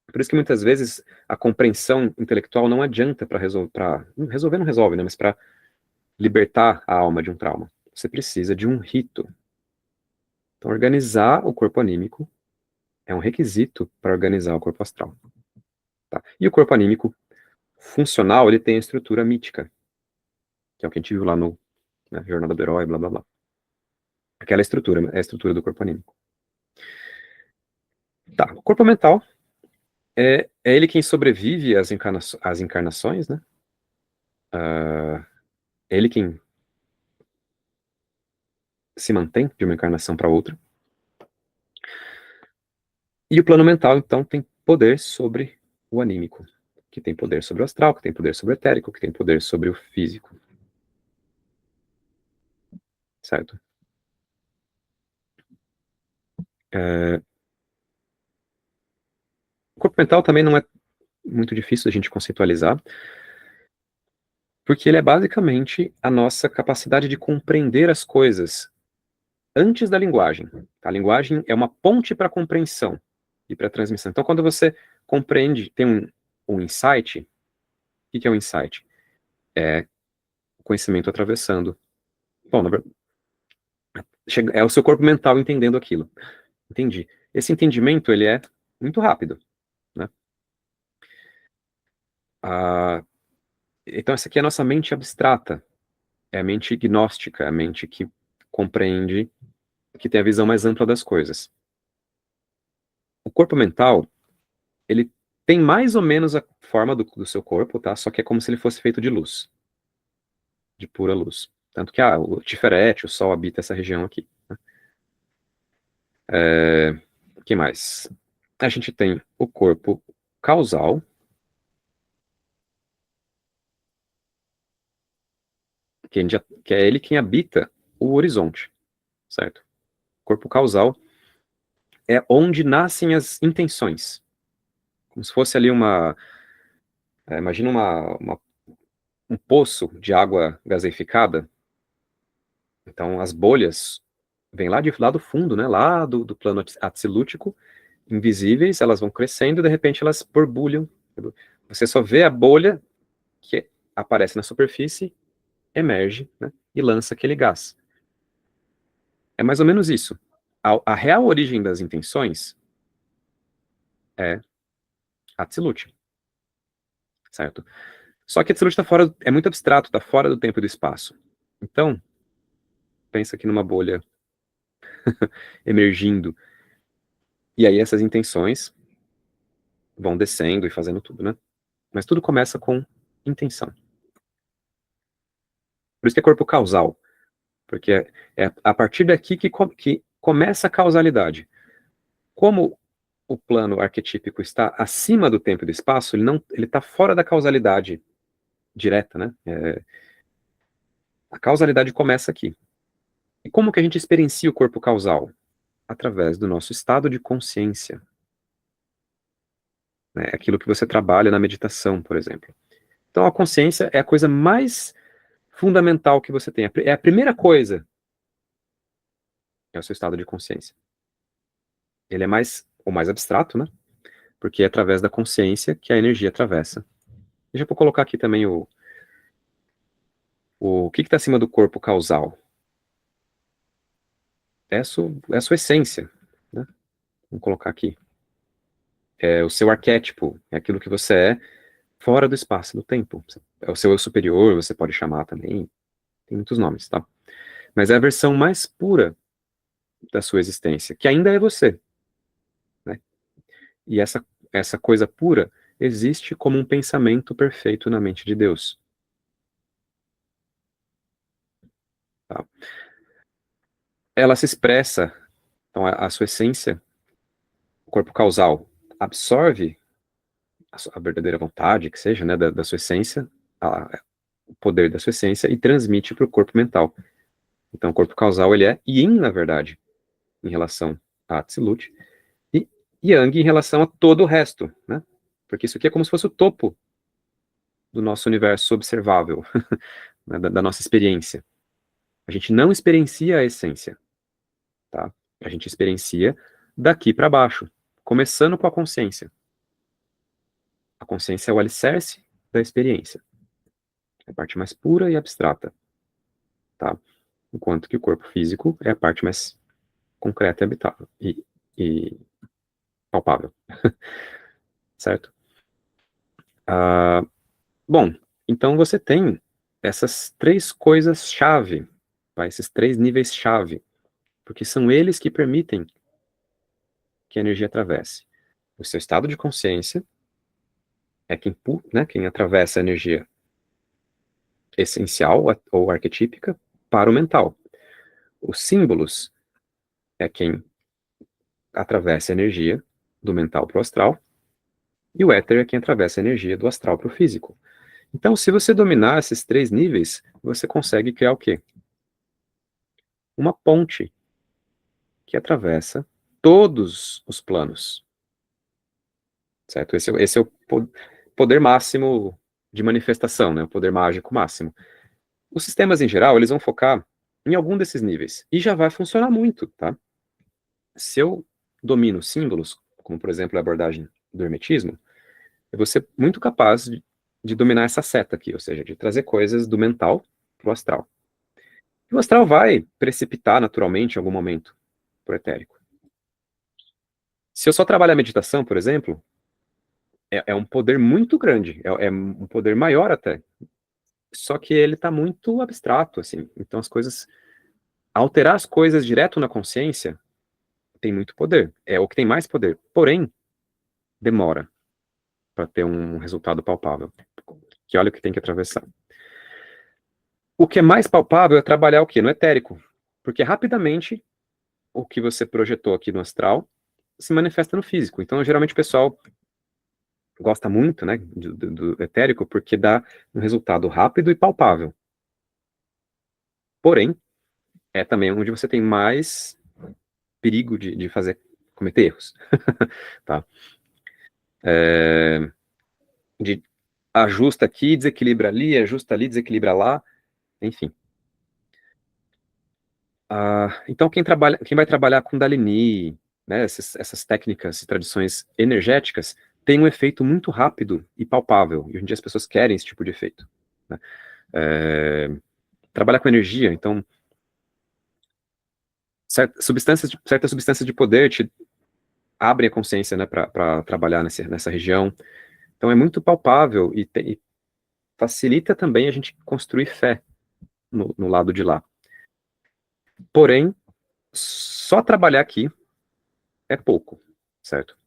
Por isso que muitas vezes a compreensão intelectual não adianta para resolver não resolve, né? Mas para libertar a alma de um trauma. Você precisa de um rito. Então, organizar o corpo anímico é um requisito para organizar o corpo astral. Tá? E o corpo anímico funcional, ele tem a estrutura mítica, que é o que a gente viu lá no Jornada do Herói, blá blá blá. Aquela estrutura é a estrutura do corpo anímico. Tá, o corpo mental é ele quem sobrevive às encarnações, né? É ele quem se mantém de uma encarnação para outra. E o plano mental, então, tem poder sobre o anímico, que tem poder sobre o astral, que tem poder sobre o etérico, que tem poder sobre o físico. Certo? O corpo mental também não é muito difícil a gente conceitualizar. Porque ele é basicamente a nossa capacidade de compreender as coisas antes da linguagem. A linguagem é uma ponte para a compreensão e para a transmissão. Então, quando você compreende, tem um insight, o que é um insight? É o conhecimento atravessando. Bom, é o seu corpo mental entendendo aquilo. Entendi. Esse entendimento, ele é muito rápido, né? Então, essa aqui é a nossa mente abstrata. É a mente gnóstica, é a mente que compreende, que tem a visão mais ampla das coisas. O corpo mental, ele tem mais ou menos a forma do seu corpo, tá? Só que é como se ele fosse feito de luz, de pura luz. Tanto que o Tiferete, o Sol, habita essa região aqui, né? O que mais? A gente tem o corpo causal, que é ele quem habita o horizonte, certo? O corpo causal é onde nascem as intenções. Como se fosse ali imagina um poço de água gaseificada. Então, as bolhas vêm lá do fundo, né? Lá do plano atsilútico, invisíveis, elas vão crescendo e de repente elas borbulham. Você só vê a bolha que aparece na superfície, emerge, né? E lança aquele gás. É mais ou menos isso. A real origem das intenções é Atzilut, certo? Só que Atzilut é muito abstrato, está fora do tempo e do espaço. Então, pensa aqui numa bolha emergindo. E aí essas intenções vão descendo e fazendo tudo, né? Mas tudo começa com intenção. Por isso que é corpo causal, porque é a partir daqui que começa a causalidade. Como o plano arquetípico está acima do tempo e do espaço, ele está fora da causalidade direta, né? A causalidade começa aqui. E como que a gente experiencia o corpo causal? Através do nosso estado de consciência. Né? Aquilo que você trabalha na meditação, por exemplo. Então a consciência é a coisa mais fundamental que você tem. É a primeira coisa, é o seu estado de consciência. Ele é o mais abstrato, né? Porque é através da consciência que a energia atravessa. Deixa eu colocar aqui também o que está acima do corpo causal. É a sua essência, né? Vamos colocar aqui. É o seu arquétipo, é aquilo que você é fora do espaço, do tempo. É o seu eu superior, você pode chamar também. Tem muitos nomes, tá? Mas é a versão mais pura da sua existência, que ainda é você, né? E essa coisa pura existe como um pensamento perfeito na mente de Deus. Tá? Ela se expressa, então a sua essência, o corpo causal, absorve a verdadeira vontade, que seja, né, da sua essência, o poder da sua essência, e transmite para o corpo mental. Então, o corpo causal, ele é yin, na verdade, em relação a Atzilut, e yang em relação a todo o resto, né? Porque isso aqui é como se fosse o topo do nosso universo observável, né, da nossa experiência. A gente não experiencia a essência, tá? A gente experiencia daqui para baixo, começando com a consciência. A consciência é o alicerce da experiência. É a parte mais pura e abstrata, tá? Enquanto que o corpo físico é a parte mais concreta e habitável e palpável, certo? Bom, então você tem essas três coisas-chave, tá? Esses três níveis-chave, porque são eles que permitem que a energia atravesse. O seu estado de consciência é quem atravessa a energia essencial ou arquetípica para o mental. Os símbolos é quem atravessa a energia do mental para o astral, e o éter é quem atravessa a energia do astral para o físico. Então, se você dominar esses três níveis, você consegue criar o quê? Uma ponte que atravessa todos os planos, certo? Esse é o poder máximo de manifestação, né, o poder mágico máximo. Os sistemas, em geral, eles vão focar em algum desses níveis, e já vai funcionar muito, tá? Se eu domino símbolos, como, por exemplo, a abordagem do hermetismo, eu vou ser muito capaz de dominar essa seta aqui, ou seja, de trazer coisas do mental para o astral. E o astral vai precipitar naturalmente em algum momento para o etérico. Se eu só trabalhar a meditação, por exemplo, é um poder muito grande, é um poder maior até. Só que ele está muito abstrato, assim. Então as coisas, alterar as coisas direto na consciência tem muito poder. É o que tem mais poder. Porém, demora para ter um resultado palpável. Que olha o que tem que atravessar. O que é mais palpável é trabalhar o quê? No etérico. Porque rapidamente o que você projetou aqui no astral se manifesta no físico. Então, geralmente o pessoal gosta muito, né, do etérico porque dá um resultado rápido e palpável. Porém, é também onde você tem mais perigo de cometer erros. Tá? De ajusta aqui, desequilibra ali, ajusta ali, desequilibra lá, enfim. Então, quem vai trabalhar com Kundalini, né, essas técnicas e tradições energéticas, tem um efeito muito rápido e palpável. E hoje em dia as pessoas querem esse tipo de efeito. Né? Trabalhar com energia, então, certas substâncias de poder te abrem a consciência, né, para trabalhar nessa região. Então, é muito palpável e facilita também a gente construir fé no lado de lá. Porém, só trabalhar aqui é pouco, certo?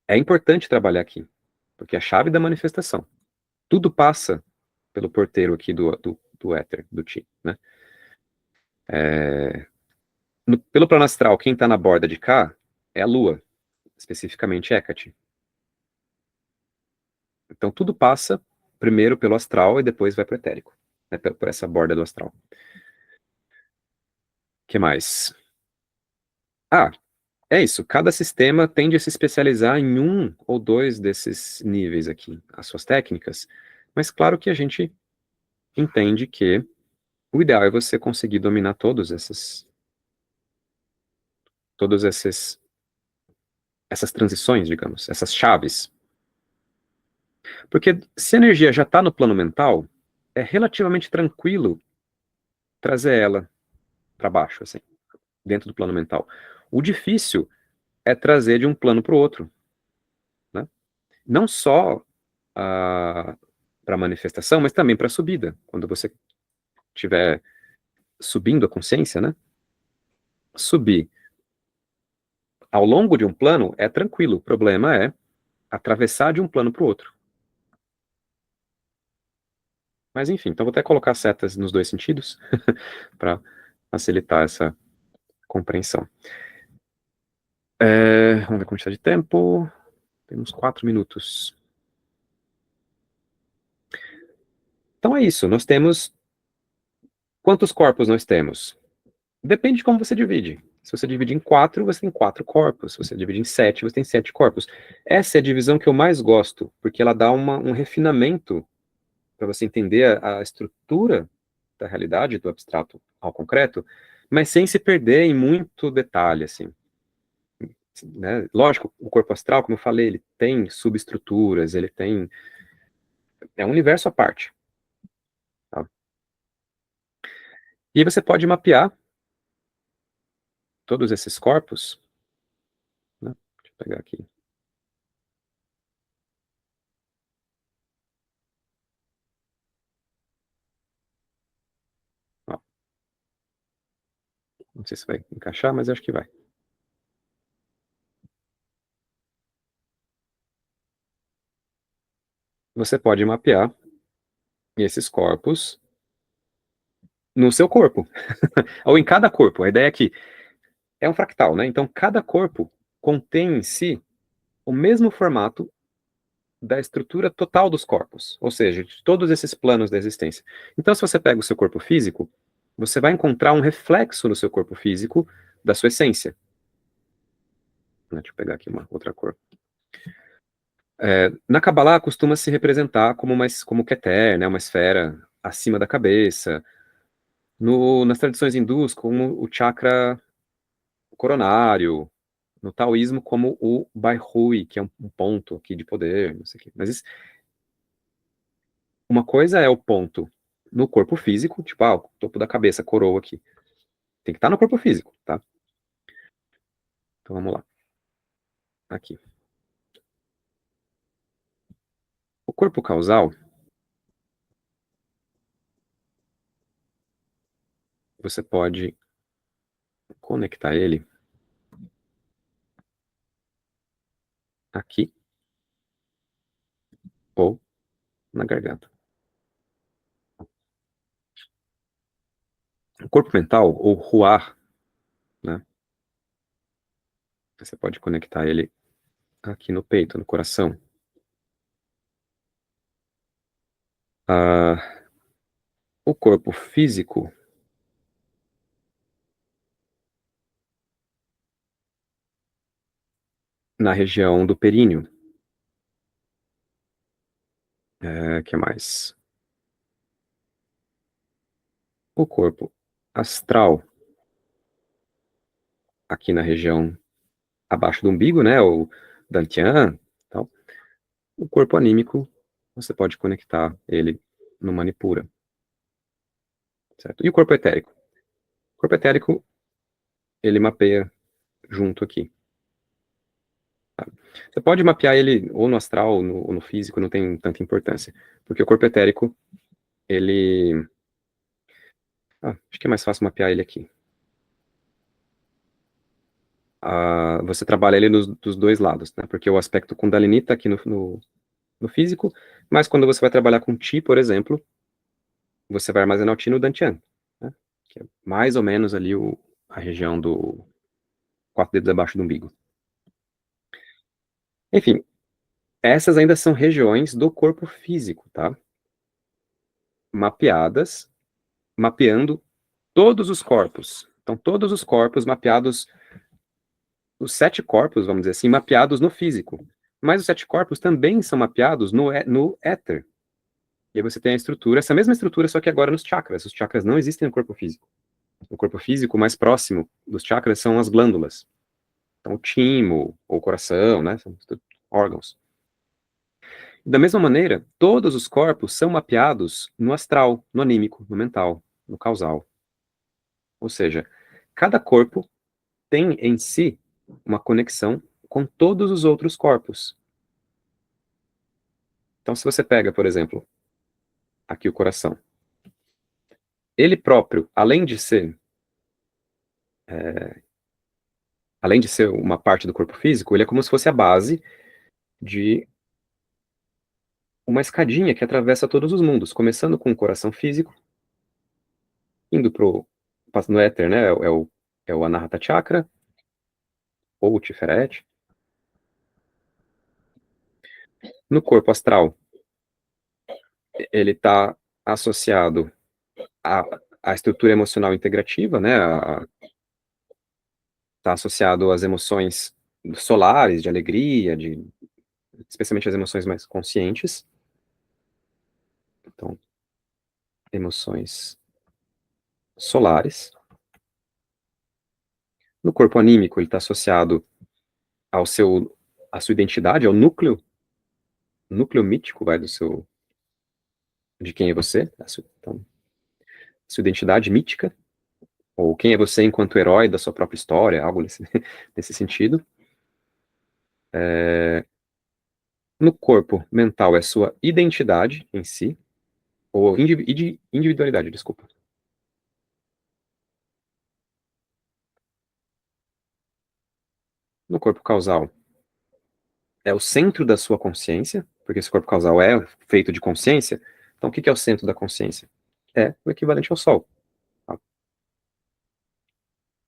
É importante trabalhar aqui, porque é a chave da manifestação. Tudo passa pelo porteiro aqui do éter, do Ti, né? Pelo plano astral, quem está na borda de cá é a Lua, especificamente Hecate. Então tudo passa primeiro pelo astral e depois vai para o etérico, né, por essa borda do astral. O que mais? É isso. Cada sistema tende a se especializar em um ou dois desses níveis aqui, as suas técnicas. Mas claro que a gente entende que o ideal é você conseguir dominar essas transições, digamos, essas chaves. Porque se a energia já está no plano mental, é relativamente tranquilo trazer ela para baixo, assim, dentro do plano mental. O difícil é trazer de um plano para o outro, né? Não só para manifestação, mas também para a subida. Quando você estiver subindo a consciência, né? Subir ao longo de um plano é tranquilo. O problema é atravessar de um plano para o outro. Mas enfim, então vou até colocar setas nos dois sentidos para facilitar essa compreensão. Vamos ver como está de tempo. Temos 4 minutos. Então é isso. Nós temos. Quantos corpos nós temos? Depende de como você divide. Se você divide em 4, você tem 4 corpos. Se você divide em 7, você tem 7 corpos. Essa é a divisão que eu mais gosto, porque ela dá um refinamento para você entender a estrutura da realidade, do abstrato ao concreto, mas sem se perder em muito detalhe, assim. Né? Lógico, o corpo astral, como eu falei, ele tem subestruturas, ele tem... É um universo à parte. Tá? E aí você pode mapear todos esses corpos, né? Deixa eu pegar aqui. Ó. Não sei se vai encaixar, mas acho que vai. Você pode mapear esses corpos no seu corpo, ou em cada corpo. A ideia é que é um fractal, né? Então, cada corpo contém em si o mesmo formato da estrutura total dos corpos, ou seja, de todos esses planos da existência. Então, se você pega o seu corpo físico, você vai encontrar um reflexo no seu corpo físico da sua essência. Deixa eu pegar aqui uma outra cor. Na Kabbalah costuma se representar como Keter, né, uma esfera acima da cabeça. Nas tradições hindus, como o chakra coronário. No taoísmo, como o Baihui, que é um ponto aqui de poder, não sei o quê. Mas uma coisa é o ponto no corpo físico, tipo, o topo da cabeça, coroa aqui. Tem que estar no corpo físico, tá? Então vamos lá. Aqui. O corpo causal, você pode conectar ele aqui ou na garganta. O corpo mental, ou ruar, né? Você pode conectar ele aqui no peito, no coração. O corpo físico, na região do períneo. Que mais? O corpo astral, aqui na região abaixo do umbigo, né? O dantian, tal. O corpo anímico, você pode conectar ele no manipura, certo? E o corpo etérico? O corpo etérico, ele mapeia junto aqui. Tá? Você pode mapear ele ou no astral ou no físico, não tem tanta importância. Porque o corpo etérico, ele... acho que é mais fácil mapear ele aqui. Você trabalha ele dos dois lados, né? Porque o aspecto Kundalini está aqui no físico, mas quando você vai trabalhar com Chi, por exemplo, você vai armazenar o Chi no Dantian, né? Que é mais ou menos ali a região do 4 dedos abaixo do umbigo. Enfim, essas ainda são regiões do corpo físico, tá? Mapeadas, mapeando todos os corpos. Então, todos os corpos mapeados, os 7 corpos, vamos dizer assim, mapeados no físico. Mas os 7 corpos também são mapeados no éter. E aí você tem a estrutura, essa mesma estrutura, só que agora nos chakras. Os chakras não existem no corpo físico. No corpo físico, o mais próximo dos chakras são as glândulas. Então, o timo, ou o coração, né? São órgãos. Da mesma maneira, todos os corpos são mapeados no astral, no anímico, no mental, no causal. Ou seja, cada corpo tem em si uma conexão com todos os outros corpos. Então, se você pega, por exemplo, aqui o coração, ele próprio, além de ser uma parte do corpo físico, ele é como se fosse a base de uma escadinha que atravessa todos os mundos, começando com o coração físico, indo no éter, né? É o Anahata Chakra, ou o Tiferet. No corpo astral, ele está associado à estrutura emocional integrativa, né? Está associado às emoções solares, de alegria, especialmente as emoções mais conscientes. Então, emoções solares. No corpo anímico, ele está associado à sua identidade, ao núcleo mítico, de quem é você, então, sua identidade mítica, ou quem é você enquanto herói da sua própria história, algo nesse sentido. No corpo mental é sua identidade em si, ou individualidade, desculpa. No corpo causal é o centro da sua consciência, porque esse corpo causal é feito de consciência. Então, o que é o centro da consciência? É o equivalente ao Sol. Tá?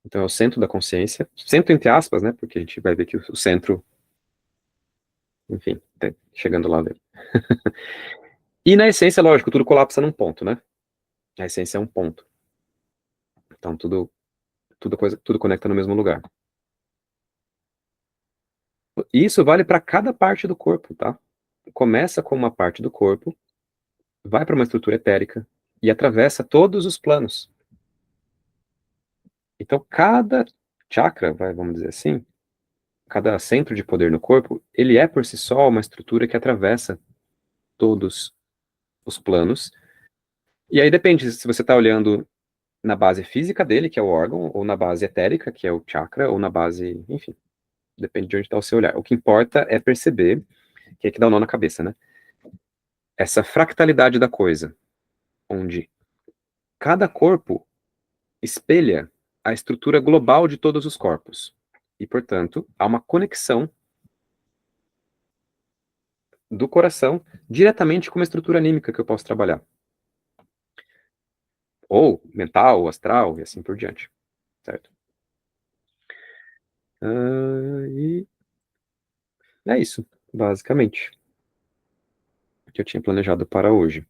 Então, é o centro da consciência, centro entre aspas, né? Porque a gente vai ver que o centro, enfim, tá chegando lá dele. E na essência, lógico, tudo colapsa num ponto, né? A essência é um ponto. Então, tudo conecta no mesmo lugar. E isso vale para cada parte do corpo, tá? Começa com uma parte do corpo, vai para uma estrutura etérica e atravessa todos os planos. Então, cada chakra, vamos dizer assim, cada centro de poder no corpo, ele é por si só uma estrutura que atravessa todos os planos. E aí depende se você está olhando na base física dele, que é o órgão, ou na base etérica, que é o chakra, ou na base, enfim, depende de onde está o seu olhar. O que importa é perceber, que é que dá o nó na cabeça, né? Essa fractalidade da coisa, onde cada corpo espelha a estrutura global de todos os corpos. E, portanto, há uma conexão do coração diretamente com uma estrutura anímica que eu posso trabalhar. Ou mental, ou astral, e assim por diante. Certo? E é isso, basicamente, o que eu tinha planejado para hoje.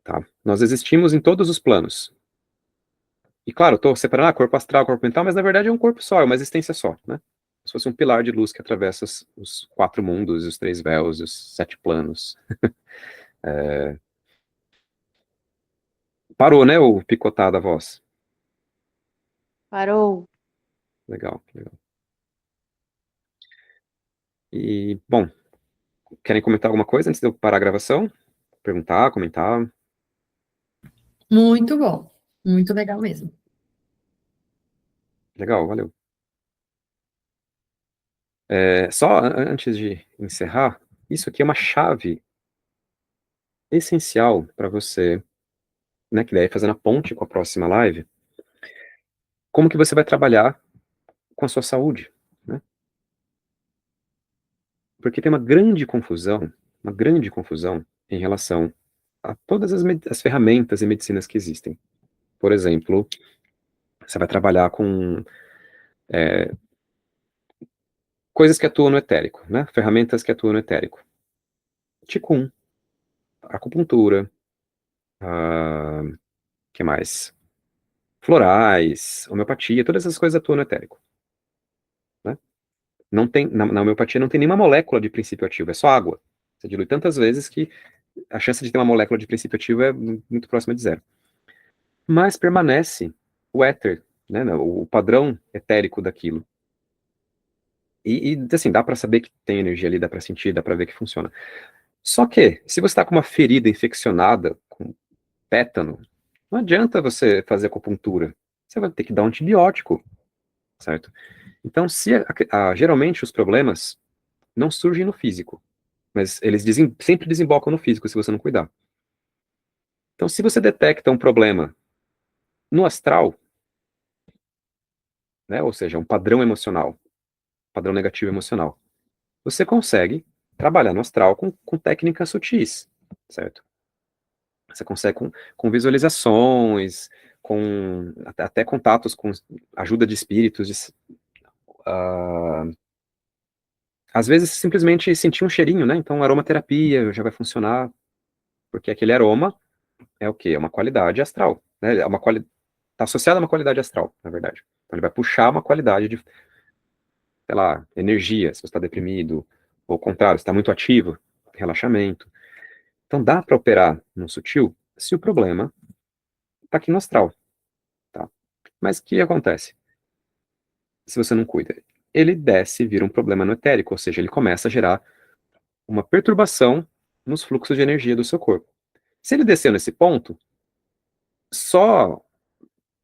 Tá? Nós existimos em todos os planos. E claro, eu estou separando corpo astral, corpo mental, mas na verdade é um corpo só, é uma existência só, né? Como se fosse um pilar de luz que atravessa os quatro mundos, os três véus, os sete planos. Parou, né, o picotar da voz? Parou. Legal, legal. E, bom, querem comentar alguma coisa antes de eu parar a gravação? Perguntar, comentar? Muito bom. Muito legal mesmo. Legal, valeu. Só antes de encerrar, isso aqui é uma chave essencial para você, né, que daí fazendo a ponte com a próxima live, como que você vai trabalhar com a sua saúde, né? Porque tem uma grande confusão em relação a todas as ferramentas e medicinas que existem. Por exemplo, você vai trabalhar com coisas que atuam no etérico, né? Ferramentas que atuam no etérico. Qigong, acupuntura, que mais? Florais, homeopatia, todas essas coisas atuam no etérico, né? Não tem, na homeopatia não tem nenhuma molécula de princípio ativo, é só água. Você dilui tantas vezes que a chance de ter uma molécula de princípio ativo é muito próxima de zero. Mas permanece o éter, né, o padrão etérico daquilo. E assim, dá para saber que tem energia ali, dá para sentir, dá para ver que funciona. Só que, se você está com uma ferida infeccionada, com tétano, não adianta você fazer acupuntura. Você vai ter que dar um antibiótico, certo? Então, geralmente os problemas não surgem no físico, mas eles sempre desembocam no físico se você não cuidar. Então, se você detecta um problema no astral, né, ou seja, um padrão emocional, padrão negativo emocional, você consegue trabalhar no astral com técnicas sutis, certo? Você consegue com visualizações, com até contatos com ajuda de espíritos, às vezes simplesmente sentir um cheirinho, né? Então aromaterapia já vai funcionar, porque aquele aroma é o quê? É uma qualidade astral, né? Está associado a uma qualidade astral, na verdade. Então ele vai puxar uma qualidade de, sei lá, energia, se você está deprimido, ou ao contrário, se está muito ativo, relaxamento. Então dá para operar no sutil se o problema está aqui no astral, tá? Mas o que acontece se você não cuida? Ele desce e vira um problema no etérico, ou seja, ele começa a gerar uma perturbação nos fluxos de energia do seu corpo. Se ele desceu nesse ponto, só,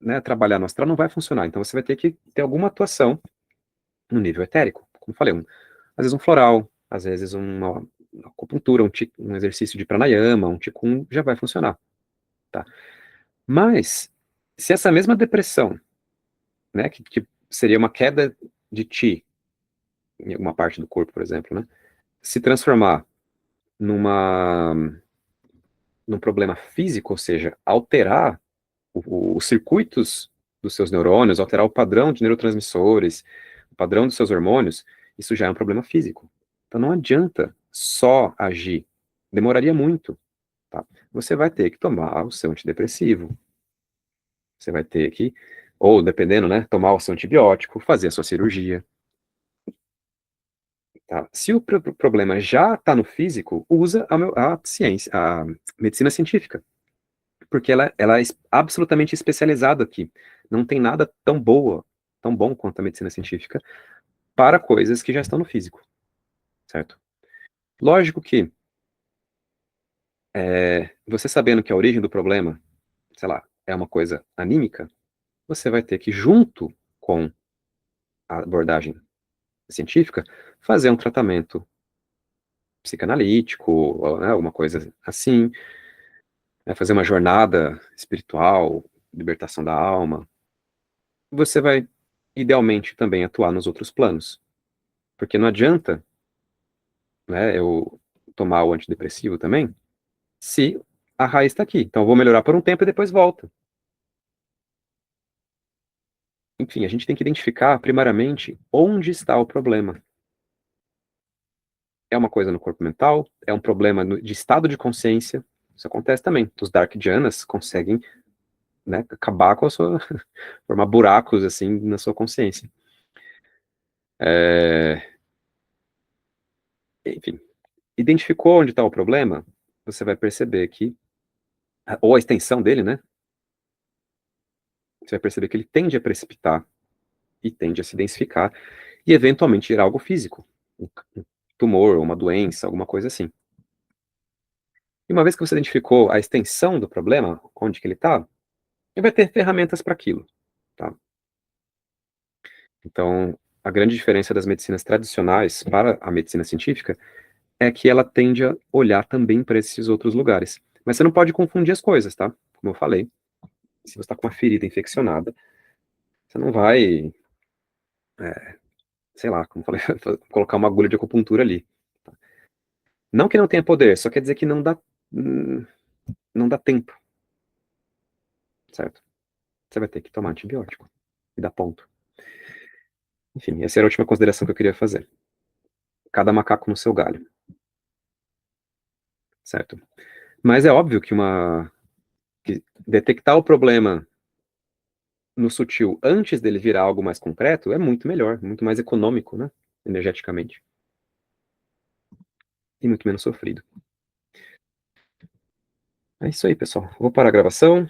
né, trabalhar no astral não vai funcionar. Então você vai ter que ter alguma atuação no nível etérico. Como eu falei, às vezes um floral, às vezes uma acupuntura, um exercício de pranayama, um qigong já vai funcionar. Tá? Mas, se essa mesma depressão, né, que seria uma queda de chi em alguma parte do corpo, por exemplo, né, se transformar numa, num problema físico, ou seja, alterar os circuitos dos seus neurônios, alterar o padrão de neurotransmissores, o padrão dos seus hormônios, isso já é um problema físico. Então não adianta só agir. Demoraria muito. Tá? Você vai ter que tomar o seu antidepressivo. Você vai ter que Ou, dependendo, né, tomar o seu antibiótico, fazer a sua cirurgia. Tá? Se o problema já está no físico, usa a ciência, a medicina científica, porque ela é absolutamente especializada aqui. Não tem nada tão bom quanto a medicina científica para coisas que já estão no físico, certo? Lógico que você sabendo que a origem do problema, sei lá, é uma coisa anímica, você vai ter que, junto com a abordagem científica, fazer um tratamento psicanalítico, ou, né, alguma coisa assim, né, fazer uma jornada espiritual, libertação da alma. Você vai, idealmente, também atuar nos outros planos. Porque não adianta, né, eu tomar o antidepressivo também, se a raiz está aqui. Então eu vou melhorar por um tempo e depois volta. Enfim, a gente tem que identificar, primeiramente, onde está o problema. É uma coisa no corpo mental? É um problema de estado de consciência? Isso acontece também. Os Dark Jhanas conseguem, né, acabar com a sua... formar buracos, assim, na sua consciência. Enfim, identificou onde está o problema, você vai perceber que... Ou a extensão dele, né? Você vai perceber que ele tende a precipitar e tende a se densificar e, eventualmente, gerar algo físico. Um tumor, uma doença, alguma coisa assim. E uma vez que você identificou a extensão do problema, onde que ele está, ele vai ter ferramentas para aquilo, tá? Então, a grande diferença das medicinas tradicionais para a medicina científica é que ela tende a olhar também para esses outros lugares. Mas você não pode confundir as coisas, tá? Como eu falei, se você está com uma ferida infeccionada, você não vai, sei lá, como eu falei, colocar uma agulha de acupuntura ali. Tá? Não que não tenha poder, só quer dizer que não dá tempo, certo? Você vai ter que tomar antibiótico e dar ponto. Enfim, essa era a última consideração que eu queria fazer. Cada macaco no seu galho, certo? Mas é óbvio que detectar o problema no sutil antes dele virar algo mais concreto é muito melhor, muito mais econômico, né? Energeticamente. E muito menos sofrido. É isso aí, pessoal. Vou parar a gravação.